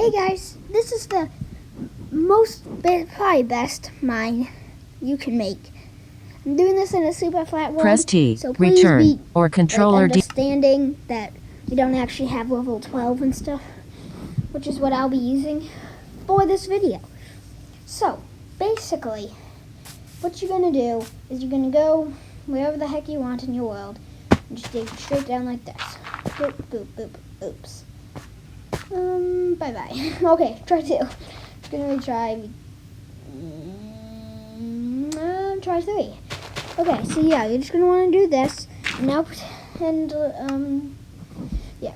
Hey guys, this is the probably best mine you can make. I'm doing this in a super flat world. Press T, so please return, be or controller D. understanding that we don't actually have level 12 and stuff, which is what I'll be using for this video. So, basically, what you're going to do is you're going to go wherever the heck you want in your world and just dig straight down like this. Boop, boop, boop, oops. Bye-bye. Okay, try 2. Just gonna retry. Try 3. Okay, so yeah, you're just gonna want to do this. Now pretend,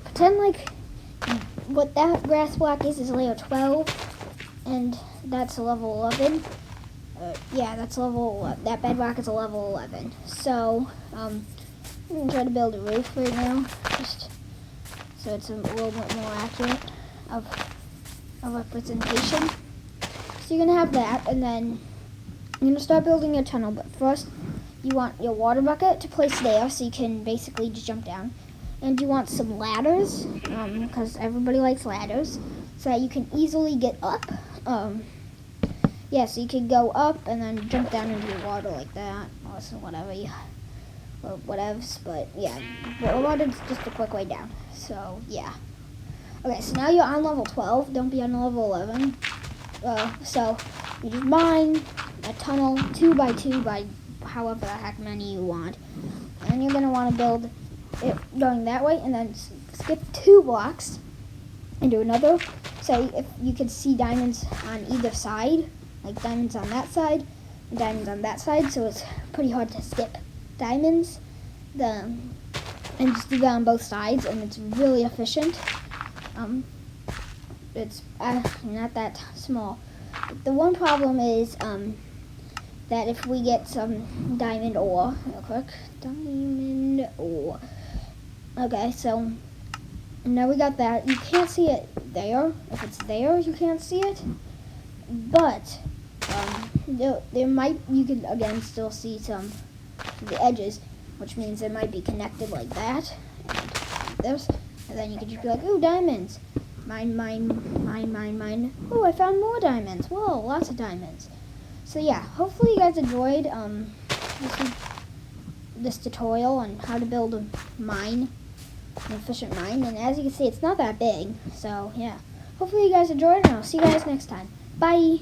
pretend like what that grass block is layer 12, and that's a level 11. That's level. That bedrock is a level 11. So, I'm gonna try to build a roof right now, just so it's a little bit more accurate of a representation. So you're gonna have that, and then you're gonna start building your tunnel. But first, you want your water bucket to place there, so you can basically just jump down. And you want some ladders, because everybody likes ladders, so that you can easily get up. So you can go up and then jump down into the water like that, or so or whatevs. But yeah, the water is just a quick way down. So yeah. Okay, so now you're on level 12. Don't be on level 11. So you just mine a tunnel 2 by 2 by however the heck many you want, and you're gonna want to build it going that way, and then skip 2 blocks and do another. So if you can see diamonds on either side, like diamonds on that side and diamonds on that side, so it's pretty hard to skip diamonds. And just do that on both sides, and it's really efficient. It's not that small. But the one problem is that if we get some diamond ore, real quick, diamond ore. Okay, so now we got that. You can't see it there. If it's there, you can't see it. But there might, you can again still see some of the edges, which means it might be connected like that, and like this, and then you can just be like, ooh, diamonds, mine, ooh, I found more diamonds, whoa, lots of diamonds. So yeah, hopefully you guys enjoyed this tutorial on how to build a mine, an efficient mine, and as you can see, it's not that big, so yeah, hopefully you guys enjoyed, and I'll see you guys next time. Bye!